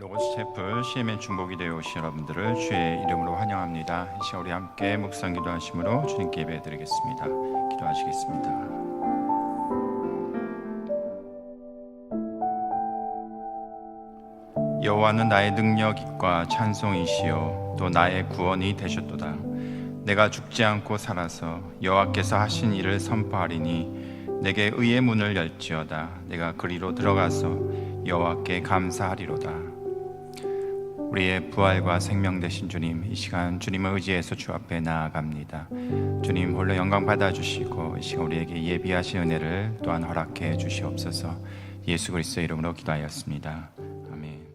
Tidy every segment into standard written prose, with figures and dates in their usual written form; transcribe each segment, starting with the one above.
로고스 채플 CMN 중보기도에 오신 여러분들을 주의 이름으로 환영합니다. 이 시간 우리 함께 묵상 기도하심으로 주님께 예배드리겠습니다. 기도하시겠습니다. 여호와는 나의 능력과 찬송이시요 또 나의 구원이 되셨도다. 내가 죽지 않고 살아서 여호와께서 하신 일을 선포하리니 내게 의의 문을 열지어다. 내가 그리로 들어가서 여호와께 감사하리로다. 우리의 부활과 생명 되신 주님, 이 시간 주님을 의지해서 주 앞에 나아갑니다. 주님 홀로 영광 받아주시고 이 시간 우리에게 예비하신 은혜를 또한 허락해 주시옵소서. 예수 그리스도의 이름으로 기도하였습니다. 아멘.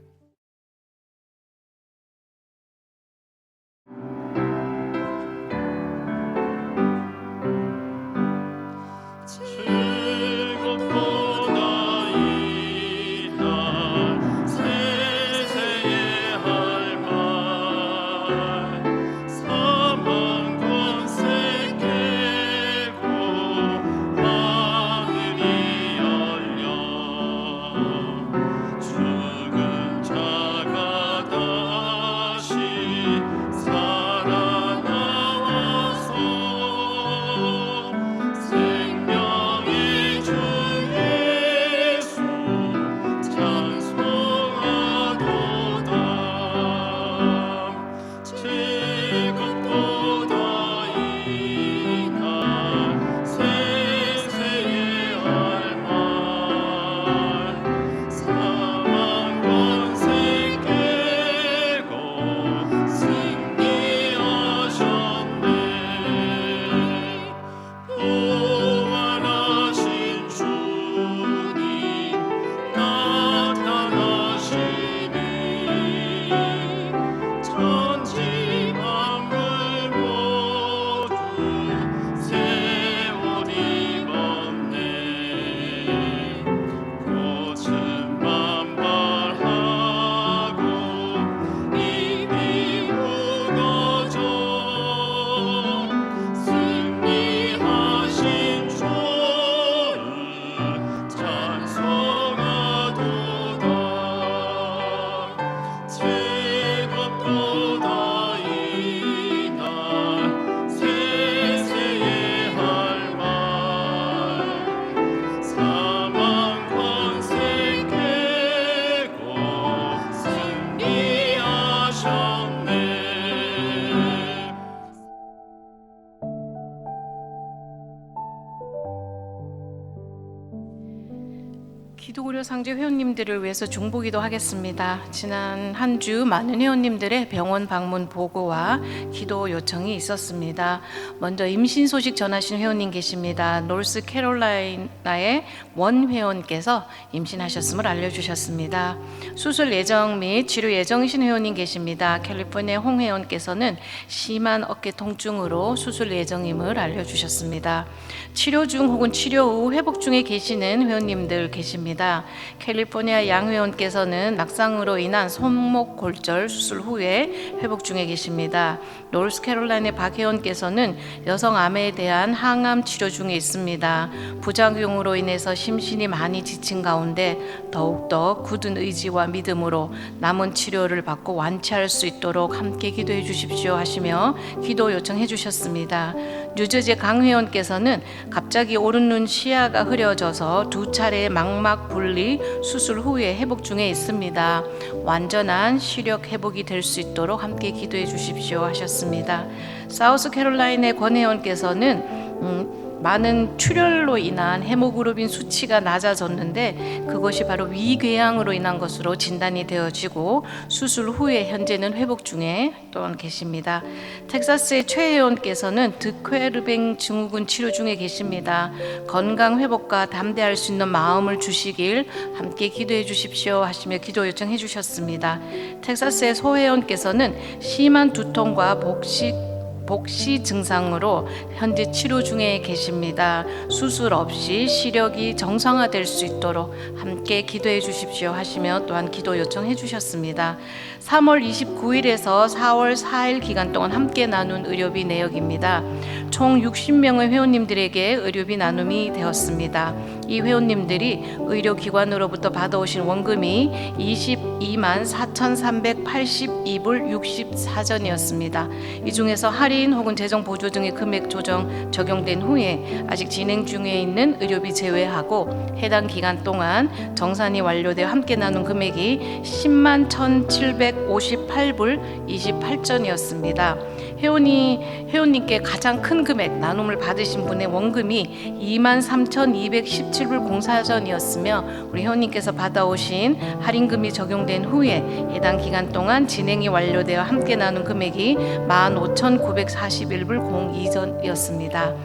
기도고려 상주 회원님들을 위해서 중보기도 하겠습니다. 지난 한 주 많은 회원님들의 병원 방문 보고와 기도 요청이 있었습니다. 먼저 임신 소식 전하신 회원님 계십니다. 노스캐롤라이나의 원 회원께서 임신하셨음을 알려주셨습니다. 수술 예정 및 치료 예정이신 회원님 계십니다. 캘리포니아 홍 회원께서는 심한 어깨 통증으로 수술 예정임을 알려주셨습니다. 치료 중 혹은 치료 후 회복 중에 계시는 회원님들 계십니다. 캘리포니아 양 회원께서는 낙상으로 인한 손목 골절 수술 후에 회복 중에 계십니다. 노스캐롤라이나 박 회원께서는 여성암에 대한 항암 치료 중에 있습니다. 부작용으로 인해서 심신이 많이 지친 가운데 더욱더 굳은 의지와 믿음으로 남은 치료를 받고 완치할 수 있도록 함께 기도해 주십시오 하시며 기도 요청해 주셨습니다. 뉴저지 강 회원께서는 갑자기 오른눈 시야가 흐려져서 2차례 망막 분리 수술 후에 회복 중에 있습니다. 완전한 시력 회복이 될 수 있도록 함께 기도해 주십시오 하셨습니다. 사우스캐롤라이나의 권 회원께서는 많은 출혈로 인한 헤모글로빈 수치가 낮아졌는데 그것이 바로 위궤양으로 인한 것으로 진단이 되어지고 수술 후에 현재는 회복 중에 또한 계십니다. 텍사스의 최 회원께서는 득회르뱅 증후군 치료 중에 계십니다. 건강 회복과 담대할 수 있는 마음을 주시길 함께 기도해 주십시오 하시며 기도 요청해 주셨습니다. 텍사스의 소 회원께서는 심한 두통과 복시 증상으로 현재 치료 중에 계십니다. 수술 없이 시력이 정상화될 수 있도록 함께 기도해 주십시오 하시며 또한 기도 요청해 주셨습니다. 3월 29일에서 4월 4일 기간 동안 함께 나눈 의료비 내역입니다. 총 60명의 회원님들에게 의료비 나눔이 되었습니다. 이 회원님들이 의료기관으로부터 받아오신 원금이 22만 4,382불 64전이었습니다. 이 중에서 할인 혹은 재정 보조 등의 금액 조정 적용된 후에 아직 진행 중에 있는 의료비 제외하고 해당 기간 동안 정산이 완료되어 함께 나눈 금액이 10만 1,758불 28전이었습니다. 회원님께 가장 큰 금액 나눔을 받으신 분의 원금이 2만 3,217불 04전이었으며 우리 회원님께서 받아오신 할인금이 적용된 후에 해당 기간 동안 진행이 완료되어 함께 나눈 금액이 15,941불 02전이었습니다.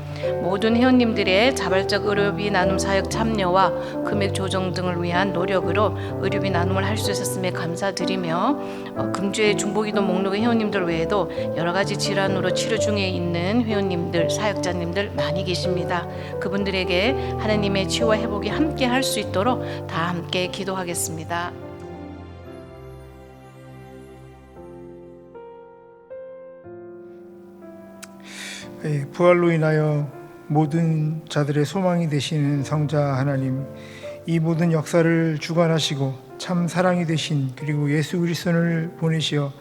모든 회원님들의 자발적 의료비 나눔 사역 참여와 금액 조정 등을 위한 노력으로 의료비 나눔을 할 수 있었음에 감사드리며 금주의 중보기도 목록의 회원님들 외에도 여러 가지 질환으로 치료 중에 있는 회원님들, 사역자님들 많이 계십니다. 그분들에게 하나님의 치유와 회복이 함께 할 수 있도록 다 함께 기도하겠습니다. 부활로 인하여 모든 자들의 소망이 되시는 성자 하나님, 이 모든 역사를 주관하시고 참 사랑이 되신 그리고 예수 그리스도를 보내시어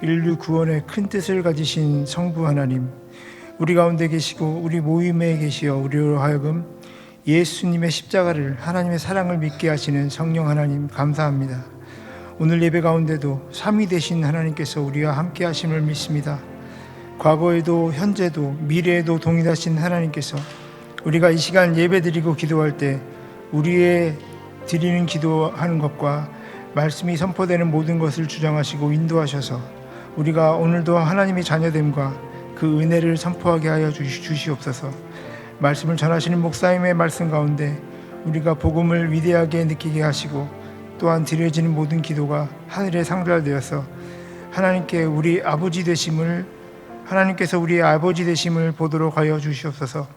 인류 구원의 큰 뜻을 가지신 성부 하나님, 우리 가운데 계시고 우리 모임에 계시어 우리로 하여금 예수님의 십자가를, 하나님의 사랑을 믿게 하시는 성령 하나님 감사합니다. 오늘 예배 가운데도 삼위 되신 하나님께서 우리와 함께 하심을 믿습니다. 과거에도 현재도 미래에도 동일하신 하나님께서 우리가 이 시간 예배드리고 기도할 때 우리의 드리는 기도하는 것과 말씀이 선포되는 모든 것을 주장하시고 인도하셔서 우리가 오늘도 하나님의 자녀됨과 그 은혜를 선포하게 하여 주시옵소서. 말씀을 전하시는 목사님의 말씀 가운데 우리가 복음을 위대하게 느끼게 하시고 또한 드려지는 모든 기도가 하늘에 상달되어서 하나님께서 우리의 아버지 되심을 보도록 하여 주시옵소서.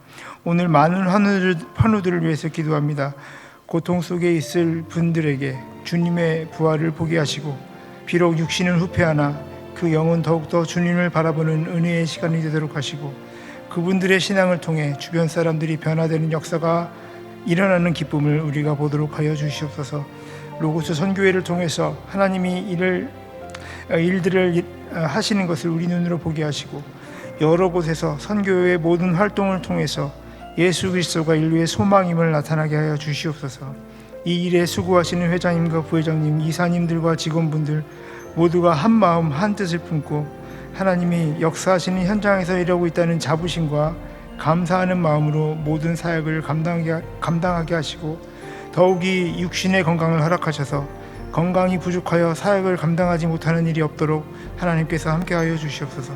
오늘 많은 환우들을 위해서 기도합니다. 고통 속에 있을 분들에게 주님의 부활을 보게 하시고 비록 육신은 후패하나 그 영은 더욱더 주님을 바라보는 은혜의 시간이 되도록 하시고 그분들의 신앙을 통해 주변 사람들이 변화되는 역사가 일어나는 기쁨을 우리가 보도록 하여 주시옵소서. 로고스 선교회를 통해서 하나님이 일들을 하시는 것을 우리 눈으로 보게 하시고 여러 곳에서 선교회의 모든 활동을 통해서 예수 그리스도가 인류의 소망임을 나타나게 하여 주시옵소서. 이 일에 수고하시는 회장님과 부회장님, 이사님들과 직원분들 모두가 한 마음 한 뜻을 품고 하나님이 역사하시는 현장에서 일하고 있다는 자부심과 감사하는 마음으로 모든 사역을 감당하게 하시고 더욱이 육신의 건강을 허락하셔서 건강이 부족하여 사역을 감당하지 못하는 일이 없도록 하나님께서 함께하여 주시옵소서.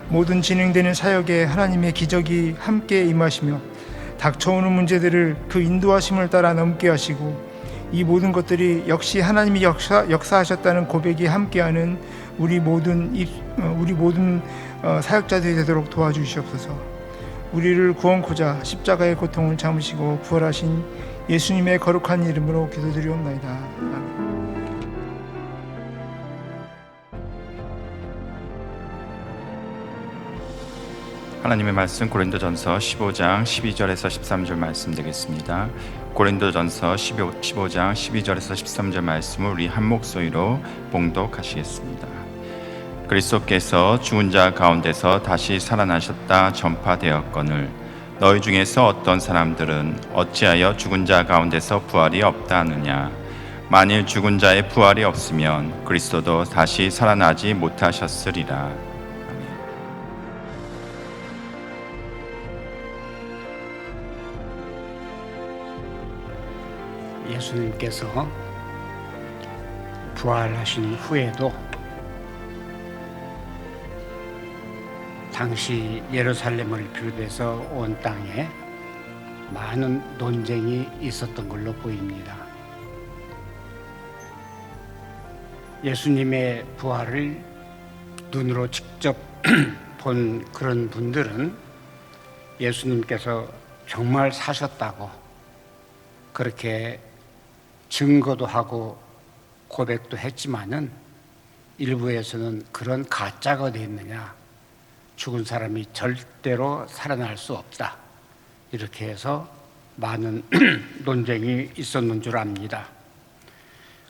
모든 진행되는 사역에 하나님의 기적이 함께 임하시며 닥쳐오는 문제들을 그 인도하심을 따라 넘게 하시고 이 모든 것들이 역시 하나님이 역사하셨다는 고백이 함께하는 우리 모든 사역자들이 되도록 도와주시옵소서. 우리를 구원코자 십자가의 고통을 참으시고 부활하신 예수님의 거룩한 이름으로 기도드리옵나이다. 아멘. 하나님의 말씀 고린도전서 15장 12절에서 13절 말씀 되겠습니다. 고린도전서 15장 12절에서 13절 말씀을 우리 한 목소리로 봉독하시겠습니다. 그리스도께서 죽은 자 가운데서 다시 살아나셨다 전파되었거늘 너희 중에서 어떤 사람들은 어찌하여 죽은 자 가운데서 부활이 없다 하느냐. 만일 죽은 자의 부활이 없으면 그리스도도 다시 살아나지 못하셨으리라. 예수님께서 부활하신 후에도 당시 예루살렘을 비롯해서 온 땅에 많은 논쟁이 있었던 걸로 보입니다. 예수님의 부활을 눈으로 직접 본 그런 분들은 예수님께서 정말 사셨다고 그렇게 증거도 하고 고백도 했지만은 일부에서는 그런 가짜가 어디 있느냐, 죽은 사람이 절대로 살아날 수 없다, 이렇게 해서 많은 논쟁이 있었는 줄 압니다.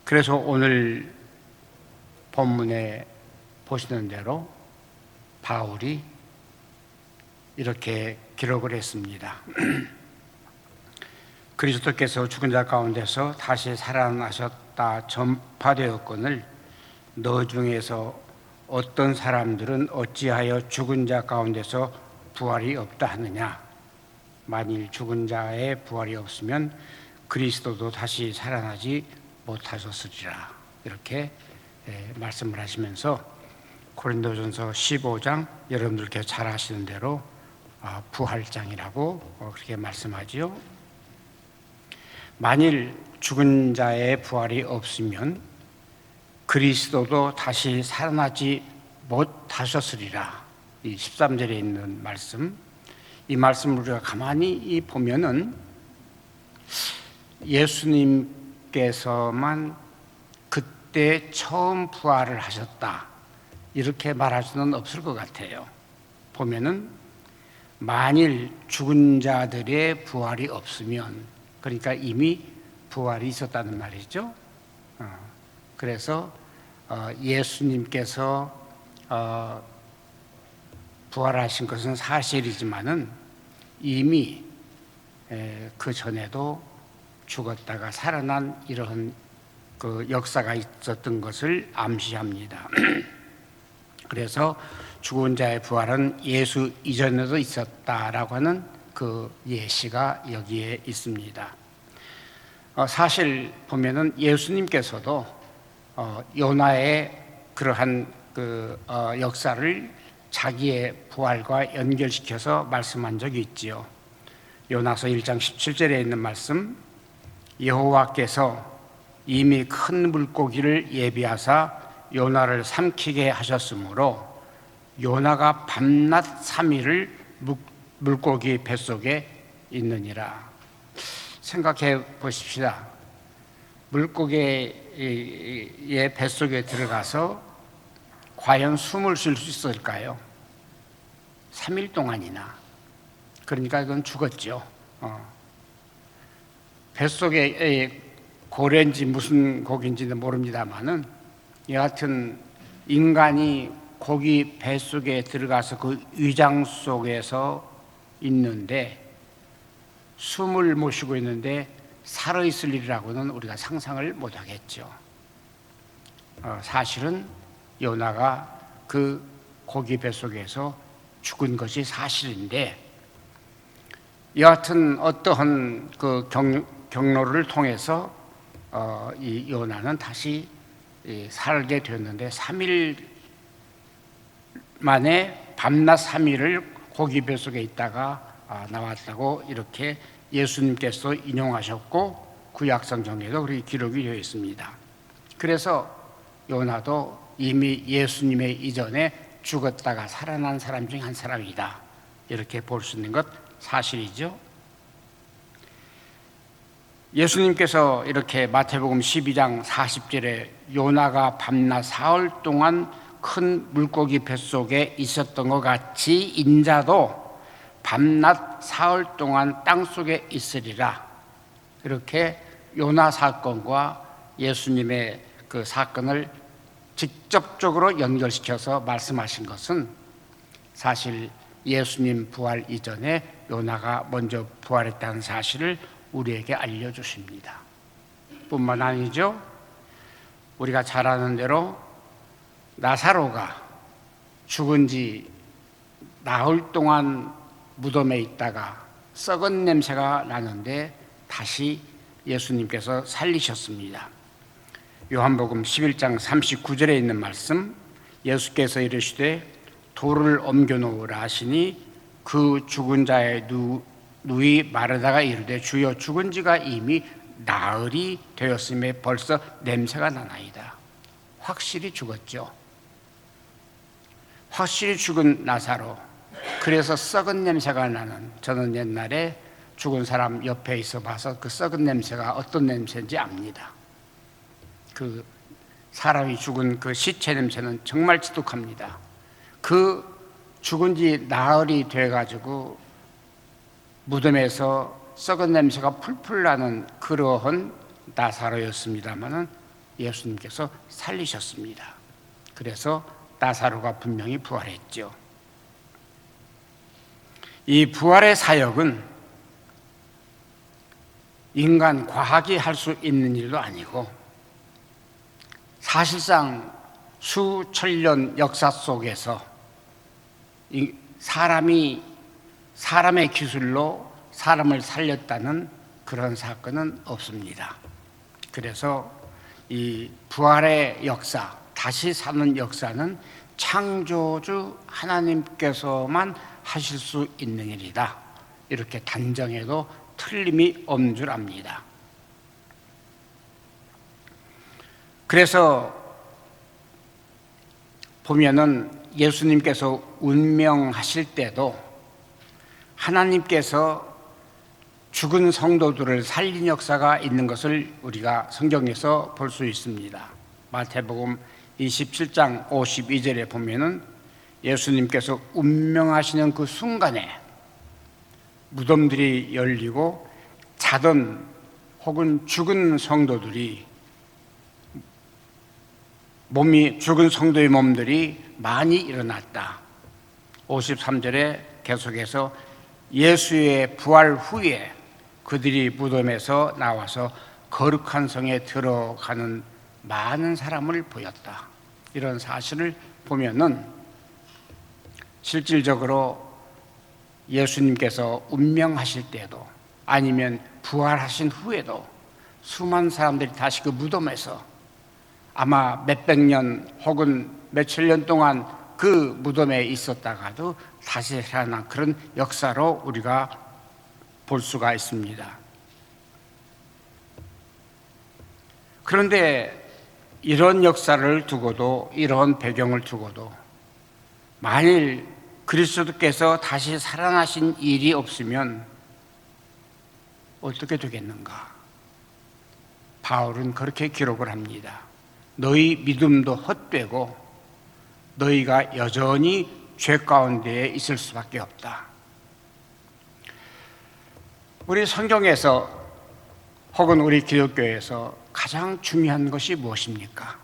그래서 오늘 본문에 보시는 대로 바울이 이렇게 기록을 했습니다. 그리스도께서 죽은 자 가운데서 다시 살아나셨다 전파되었거늘 너 중에서 어떤 사람들은 어찌하여 죽은 자 가운데서 부활이 없다 하느냐. 만일 죽은 자의 부활이 없으면 그리스도도 다시 살아나지 못하셨으리라. 이렇게 말씀을 하시면서 고린도전서 15장, 여러분들께서 잘 아시는 대로 부활장이라고 그렇게 말씀하지요. 만일 죽은 자의 부활이 없으면 그리스도도 다시 살아나지 못하셨으리라. 이 13절에 있는 말씀, 이 말씀을 우리가 가만히 보면은 예수님께서만 그때 처음 부활을 하셨다 이렇게 말할 수는 없을 것 같아요. 보면은 만일 죽은 자들의 부활이 없으면, 그러니까 이미 부활이 있었다는 말이죠. 그래서 예수님께서 부활하신 것은 사실이지만은 이미 그 전에도 죽었다가 살아난 이런 그 역사가 있었던 것을 암시합니다. 그래서 죽은 자의 부활은 예수 이전에도 있었다라고 하는 그 예시가 여기에 있습니다. 사실 보면은 예수님께서도 요나의 그러한 그 역사를 자기의 부활과 연결시켜서 말씀한 적이 있지요. 요나서 1장 17절에 있는 말씀, 여호와께서 이미 큰 물고기를 예비하사 요나를 삼키게 하셨으므로 요나가 밤낮 3일을 물고기 뱃속에 있느니라. 생각해 보십시다. 물고기의 뱃속에 들어가서 과연 숨을 쉴 수 있을까요? 3일 동안이나. 그러니까 그건 죽었죠. 뱃속에 고래인지 무슨 고기인지는 모릅니다만은 여하튼 인간이 고기 뱃속에 들어가서 그 위장 속에서 있는데 숨을 못 쉬고 있는데 살아있을 일이라고는 우리가 상상을 못 하겠죠. 사실은 요나가 그 고기 뱃속에서 죽은 것이 사실인데 여하튼 어떠한 그 경로를 통해서 이 요나는 다시 살게 되었는데 3일 만에 밤낮 3일을 고기 뱃속에 있다가 나왔다고 이렇게 예수님께서 인용하셨고 구약성경에도 그렇게 기록이 되어 있습니다. 그래서 요나도 이미 예수님의 이전에 죽었다가 살아난 사람 중 한 사람이다 이렇게 볼 수 있는 것 사실이죠. 예수님께서 이렇게 마태복음 12장 40절에 요나가 밤낮 사흘 동안 큰 물고기 뱃속에 있었던 것 같이 인자도 밤낮 사흘 동안 땅속에 있으리라. 이렇게 요나 사건과 예수님의 그 사건을 직접적으로 연결시켜서 말씀하신 것은 사실 예수님 부활 이전에 요나가 먼저 부활했다는 사실을 우리에게 알려주십니다. 뿐만 아니죠. 우리가 잘 아는 대로 나사로가 죽은 지 나흘 동안 무덤에 있다가 썩은 냄새가 나는데 다시 예수님께서 살리셨습니다. 요한복음 11장 39절에 있는 말씀, 예수께서 이르시되 돌을 옮겨 놓으라 하시니 그 죽은 자의 누이 마르다가 이르되 주여 죽은 지가 이미 나흘이 되었음에 벌써 냄새가 나나이다. 확실히 죽었죠. 확실히 죽은 나사로. 그래서 썩은 냄새가 나는, 저는 옛날에 죽은 사람 옆에 있어 봐서 그 썩은 냄새가 어떤 냄새인지 압니다. 그 사람이 죽은 그 시체 냄새는 정말 지독합니다. 그 죽은 지 나흘이 돼가지고 무덤에서 썩은 냄새가 풀풀 나는 그러한 나사로였습니다마는 예수님께서 살리셨습니다. 그래서 나사로가 분명히 부활했죠. 이 부활의 사역은 인간 과학이 할 수 있는 일도 아니고 사실상 수천년 역사 속에서 사람의 기술로 사람을 살렸다는 그런 사건은 없습니다. 그래서 이 부활의 역사, 다시 사는 역사는 창조주 하나님께서만 하실 수 있는 일이다. 이렇게 단정해도 틀림이 없는 줄 압니다. 그래서 보면은 예수님께서 운명하실 때도 하나님께서 죽은 성도들을 살린 역사가 있는 것을 우리가 성경에서 볼 수 있습니다. 마태복음 27장 52절에 보면은 예수님께서 운명하시는 그 순간에 무덤들이 열리고 자던 혹은 죽은 성도들이 죽은 성도의 몸들이 많이 일어났다. 53절에 계속해서 예수의 부활 후에 그들이 무덤에서 나와서 거룩한 성에 들어가는 많은 사람을 보였다. 이런 사실을 보면은 실질적으로 예수님께서 운명하실 때도 아니면 부활하신 후에도 수많은 사람들이 다시 그 무덤에서 아마 몇백 년 혹은 몇천 년 동안 그 무덤에 있었다가도 다시 살아난 그런 역사로 우리가 볼 수가 있습니다. 그런데 이런 역사를 두고도, 이런 배경을 두고도 만일 그리스도께서 다시 살아나신 일이 없으면 어떻게 되겠는가? 바울은 그렇게 기록을 합니다. 너희 믿음도 헛되고 너희가 여전히 죄 가운데에 있을 수밖에 없다. 우리 성경에서 혹은 우리 기독교에서 가장 중요한 것이 무엇입니까?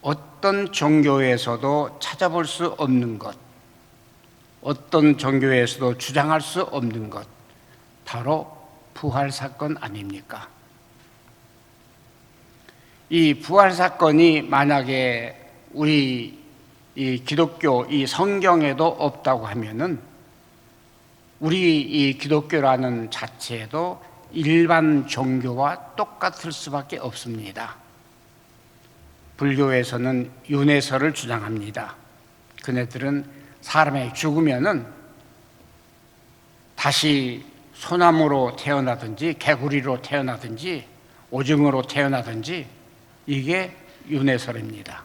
어떤 종교에서도 찾아볼 수 없는 것, 어떤 종교에서도 주장할 수 없는 것, 바로 부활 사건 아닙니까? 이 부활 사건이 만약에 우리 이 기독교 이 성경에도 없다고 하면은 우리 이 기독교라는 자체도 일반 종교와 똑같을 수밖에 없습니다. 불교에서는 윤회설을 주장합니다. 그네들은 사람이 죽으면은 다시 소나무로 태어나든지 개구리로 태어나든지 오징어로 태어나든지 이게 윤회설입니다.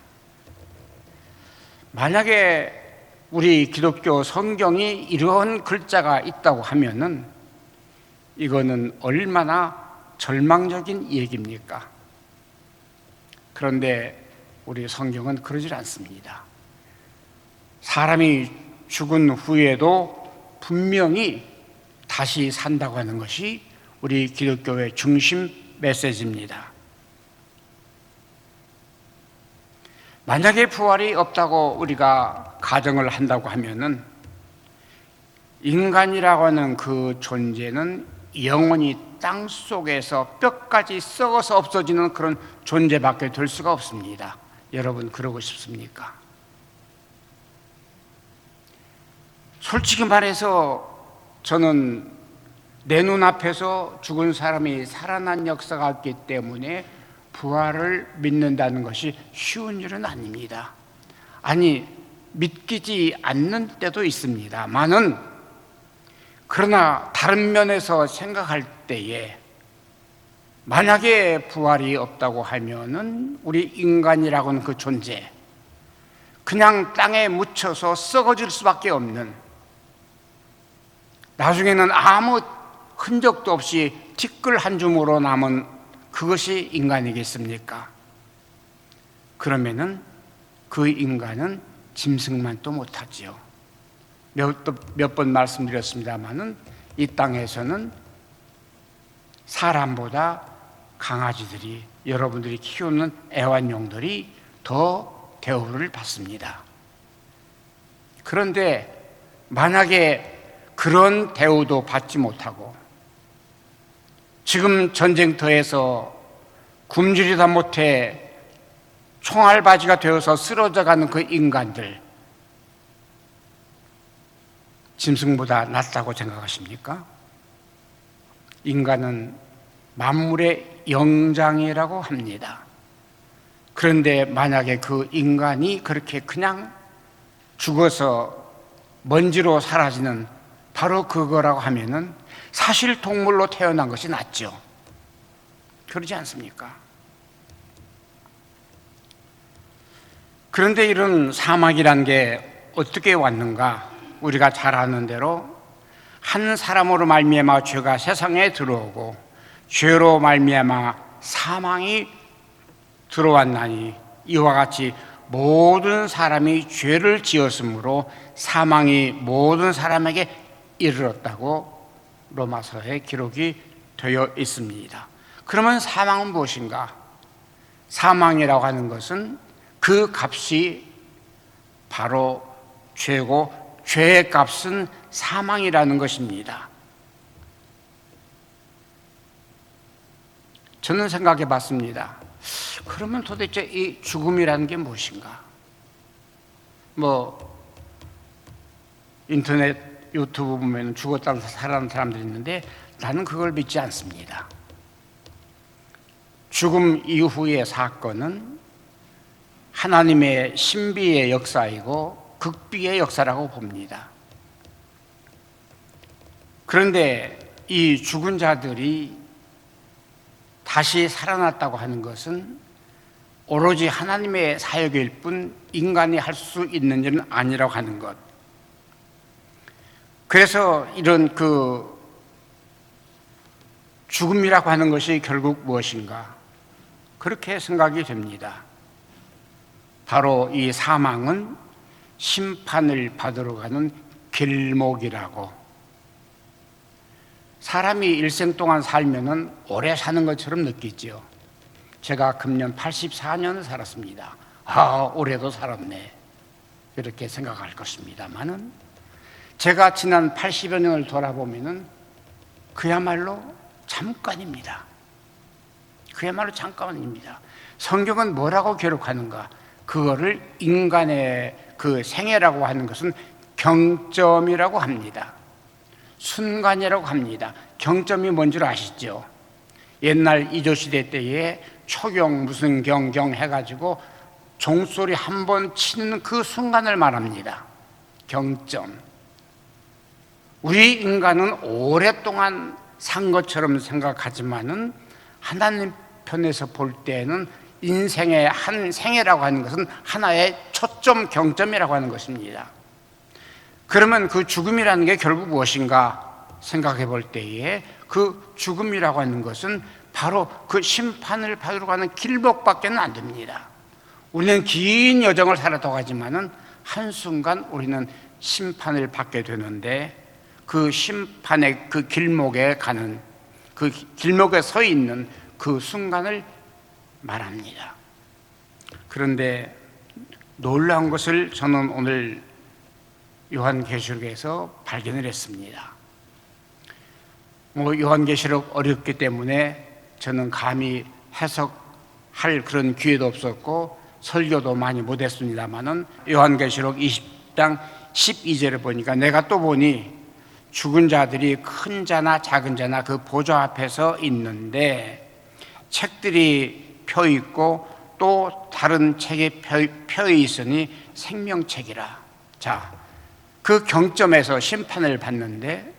만약에 우리 기독교 성경이 이런 글자가 있다고 하면은 이거는 얼마나 절망적인 얘기입니까? 그런데 우리 성경은 그러질 않습니다. 사람이 죽은 후에도 분명히 다시 산다고 하는 것이 우리 기독교의 중심 메시지입니다. 만약에 부활이 없다고 우리가 가정을 한다고 하면은 인간이라고 하는 그 존재는 영원히 땅 속에서 뼈까지 썩어서 없어지는 그런 존재밖에 될 수가 없습니다. 여러분 그러고 싶습니까? 솔직히 말해서 저는 내 눈앞에서 죽은 사람이 살아난 역사가 있기 때문에 부활을 믿는다는 것이 쉬운 일은 아닙니다. 아니 믿기지 않는 때도 있습니다만은 그러나 다른 면에서 생각할 때에 만약에 부활이 없다고 하면은 우리 인간이라고는 그 존재 그냥 땅에 묻혀서 썩어질 수밖에 없는 나중에는 아무 흔적도 없이 티끌 한 줌으로 남은 그것이 인간이겠습니까? 그러면은 그 인간은 짐승만 또 못하지요. 몇 번 말씀드렸습니다마는 이 땅에서는 사람보다 강아지들이, 여러분들이 키우는 애완용들이 더 대우를 받습니다. 그런데 만약에 그런 대우도 받지 못하고 지금 전쟁터에서 굶주리다 못해 총알바지가 되어서 쓰러져가는 그 인간들, 짐승보다 낫다고 생각하십니까? 인간은 만물의 영장이라고 합니다. 그런데 만약에 그 인간이 그렇게 그냥 죽어서 먼지로 사라지는 바로 그거라고 하면은 사실 동물로 태어난 것이 낫죠. 그러지 않습니까? 그런데 이런 사막이란 게 어떻게 왔는가? 우리가 잘 아는 대로 한 사람으로 말미암아 죄가 세상에 들어오고 죄로 말미암아 사망이 들어왔나니 이와 같이 모든 사람이 죄를 지었으므로 사망이 모든 사람에게 이르렀다고 로마서에 기록이 되어 있습니다. 그러면 사망은 무엇인가? 사망이라고 하는 것은 그 값이 바로 죄고 죄의 값은 사망이라는 것입니다. 저는 생각해 봤습니다. 그러면 도대체 이 죽음이라는 게 무엇인가? 인터넷 유튜브 보면 죽었다 살아난 사람들이 있는데 나는 그걸 믿지 않습니다. 죽음 이후의 사건은 하나님의 신비의 역사이고 극비의 역사라고 봅니다. 그런데 이 죽은 자들이 다시 살아났다고 하는 것은 오로지 하나님의 사역일 뿐 인간이 할 수 있는 일은 아니라고 하는 것. 그래서 이런 그 죽음이라고 하는 것이 결국 무엇인가? 그렇게 생각이 됩니다. 바로 이 사망은 심판을 받으러 가는 길목이라고. 사람이 일생 동안 살면은 오래 사는 것처럼 느끼죠. 제가 금년 84년을 살았습니다. 올해도 살았네. 이렇게 생각할 것입니다만은 제가 지난 80여 년을 돌아보면은 그야말로 잠깐입니다. 그야말로 잠깐입니다. 성경은 뭐라고 기록하는가? 그거를 인간의 그 생애라고 하는 것은 경점이라고 합니다. 순간이라고 합니다. 경점이 뭔 줄 아시죠? 옛날 이조시대 때에 초경 무슨 경경 해가지고 종소리 한 번 치는 그 순간을 말합니다. 경점. 우리 인간은 오랫동안 산 것처럼 생각하지만은 하나님 편에서 볼 때에는 인생의 한 생애라고 하는 것은 하나의 초점 경점이라고 하는 것입니다. 그러면 그 죽음이라는 게 결국 무엇인가 생각해 볼 때에 그 죽음이라고 하는 것은 바로 그 심판을 받으러 가는 길목밖에는 안 됩니다. 우리는 긴 여정을 살아도 가지만은 한순간 우리는 심판을 받게 되는데 그 심판의 그 길목에 가는 그 길목에 서 있는 그 순간을 말합니다. 그런데 놀라운 것을 저는 오늘 요한계시록에서 발견을 했습니다. 요한계시록 어렵기 때문에 저는 감히 해석할 그런 기회도 없었고 설교도 많이 못했습니다만은 요한계시록 20장 12절을 보니까 내가 또 보니 죽은 자들이 큰 자나 작은 자나 그 보좌 앞에서 있는데 책들이 펴 있고 또 다른 책이 펴 있으니 생명책이라. 자, 그 경점에서 심판을 받는데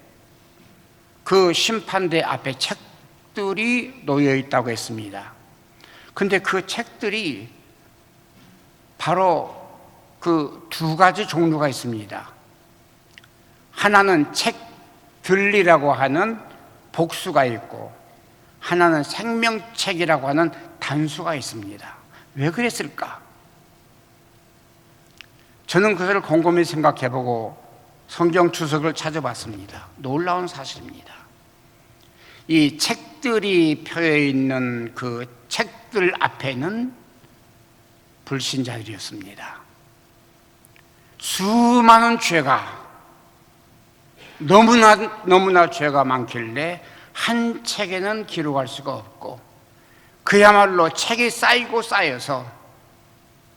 그 심판대 앞에 책들이 놓여 있다고 했습니다. 근데 그 책들이 바로 그 두 가지 종류가 있습니다. 하나는 책들이라고 하는 복수가 있고 하나는 생명책이라고 하는 단수가 있습니다. 왜 그랬을까? 저는 그것을 곰곰이 생각해보고 성경 주석을 찾아봤습니다. 놀라운 사실입니다. 이 책들이 펴여 있는 그 책들 앞에는 불신자들이었습니다. 수많은 죄가 너무나 죄가 많길래 한 책에는 기록할 수가 없고, 그야말로 책이 쌓이고 쌓여서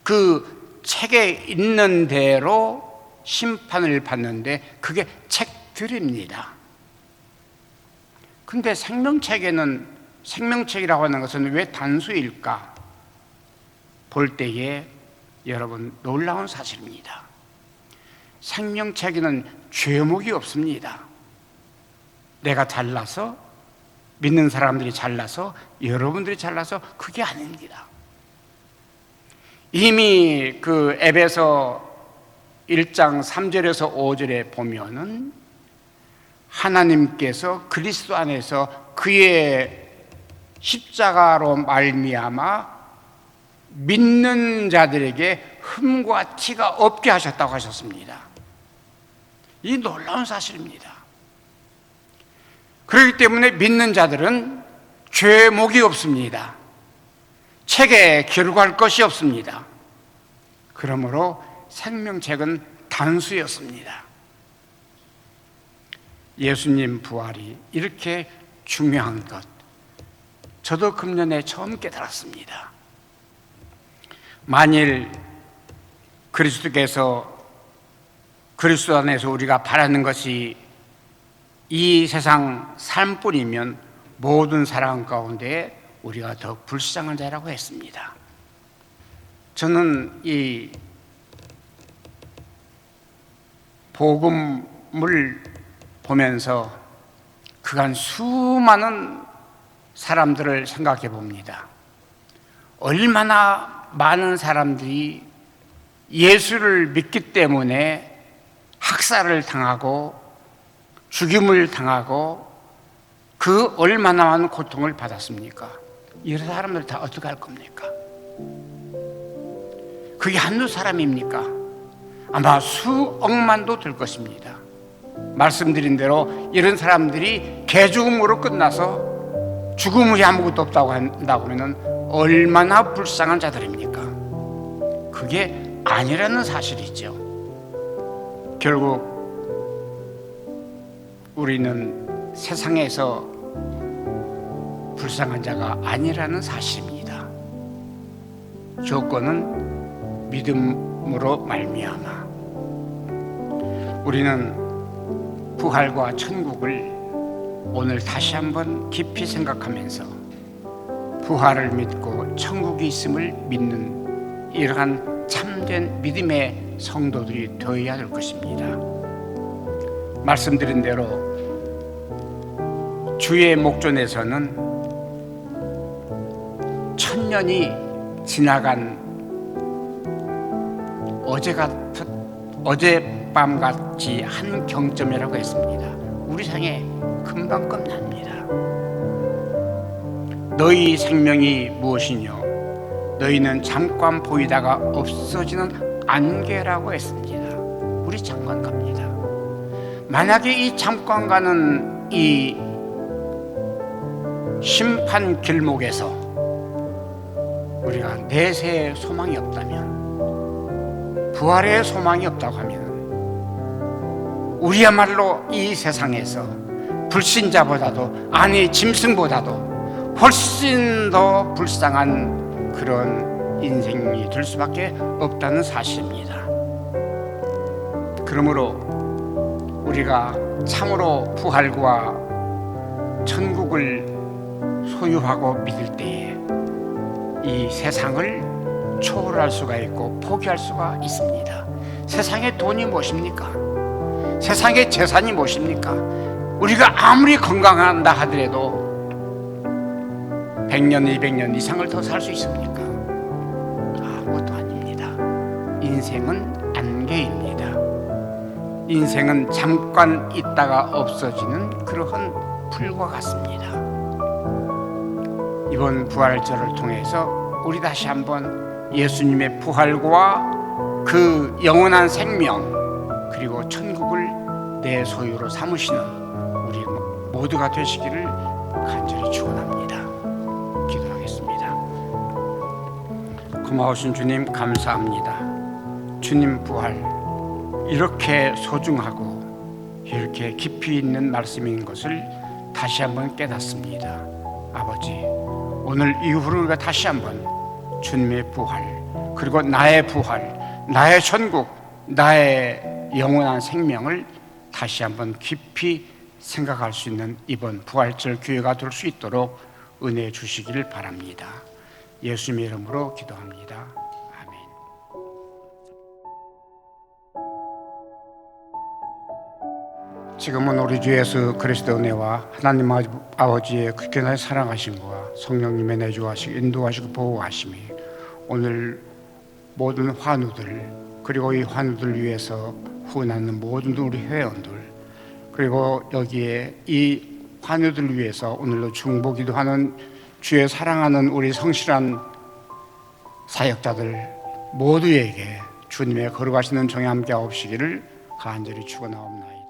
그 책에 있는 대로 심판을 받는데 그게 책들입니다. 근데 생명책이라고 하는 것은 왜 단수일까? 볼 때에 여러분 놀라운 사실입니다. 생명책에는 죄목이 없습니다. 내가 잘나서, 믿는 사람들이 잘나서, 여러분들이 잘나서, 그게 아닙니다. 이미 그 에베소 1장 3절에서 5절에 보면은 하나님께서 그리스도 안에서 그의 십자가로 말미암아 믿는 자들에게 흠과 티가 없게 하셨다고 하셨습니다. 이 놀라운 사실입니다. 그렇기 때문에 믿는 자들은 죄목이 없습니다. 책에 기록할 것이 없습니다. 그러므로 생명책은 단수였습니다. 예수님 부활이 이렇게 중요한 것, 저도 금년에 처음 깨달았습니다. 만일 그리스도 안에서 우리가 바라는 것이 이 세상 삶뿐이면 모든 사람 가운데 우리가 더 불쌍한 자라고 했습니다. 저는 이 복음을 보면서 그간 수많은 사람들을 생각해 봅니다. 얼마나 많은 사람들이 예수를 믿기 때문에 학살을 당하고 죽임을 당하고 그 얼마나 많은 고통을 받았습니까? 이런 사람들 다 어떻게 할 겁니까? 그게 한두 사람입니까? 아마 수억만도 될 것입니다. 말씀드린 대로 이런 사람들이 개죽음으로 끝나서 죽음 후에 아무것도 없다고 한다고 하면 얼마나 불쌍한 자들입니까? 그게 아니라는 사실이죠. 결국 우리는 세상에서 불쌍한 자가 아니라는 사실입니다. 조건은 믿음으로 말미암아. 우리는 부활과 천국을 오늘 다시 한번 깊이 생각하면서 부활을 믿고 천국이 있음을 믿는 이러한 참된 믿음의 성도들이 되어야 될 것입니다. 말씀드린 대로 주의 목전에서는 천년이 지나간 어젯밤같이 한 경점이라고 했습니다. 우리 생에 금방 끝납니다. 너희 생명이 무엇이뇨? 너희는 잠깐 보이다가 없어지는 안개라고 했습니다. 우리 잠깐 갑니다. 만약에 이 잠깐 가는 이 심판 길목에서 우리가 내세의 소망이 없다면, 부활의 소망이 없다고 하면 우리야말로 이 세상에서 불신자보다도, 아니 짐승보다도 훨씬 더 불쌍한 그런 인생이 될 수밖에 없다는 사실입니다. 그러므로 우리가 참으로 부활과 천국을 소유하고 믿을 때에 이 세상을 초월할 수가 있고 포기할 수가 있습니다. 세상의 돈이 무엇입니까? 세상의 재산이 무엇입니까? 우리가 아무리 건강한다 하더라도 100년, 200년 이상을 더 살 수 있습니까? 아무것도 아닙니다. 인생은 안개입니다. 인생은 잠깐 있다가 없어지는 그러한 불과 같습니다. 이번 부활절을 통해서 우리 다시 한번 예수님의 부활과 그 영원한 생명, 그리고 천국을 내 소유로 삼으시는 우리 모두가 되시기를 간절히 축원합니다. 기도하겠습니다. 고마우신 주님 감사합니다. 주님 부활 이렇게 소중하고 이렇게 깊이 있는 말씀인 것을 다시 한번 깨닫습니다. 아버지, 오늘 이후로 우리가 다시 한번 주님의 부활, 그리고 나의 부활, 나의 천국, 나의 영원한 생명을 다시 한번 깊이 생각할 수 있는 이번 부활절 교회가 될 수 있도록 은혜 주시기를 바랍니다. 예수님의 이름으로 기도합니다. 아멘. 지금은 우리 주 예수 그리스도 은혜와 하나님 아버지의 극진하게 사랑하심과 성령님의 내주하시고 인도하시고 보호하심이 오늘 모든 환우들, 그리고 이 환우들 위해서 후원하는 모든 우리 회원들, 그리고 여기에 이 환우들 위해서 오늘도 중보기도 하는 주의 사랑하는 우리 성실한 사역자들 모두에게 주님의 거룩하시는 정에 함께 하옵시기를 간절히 축원하옵나이다.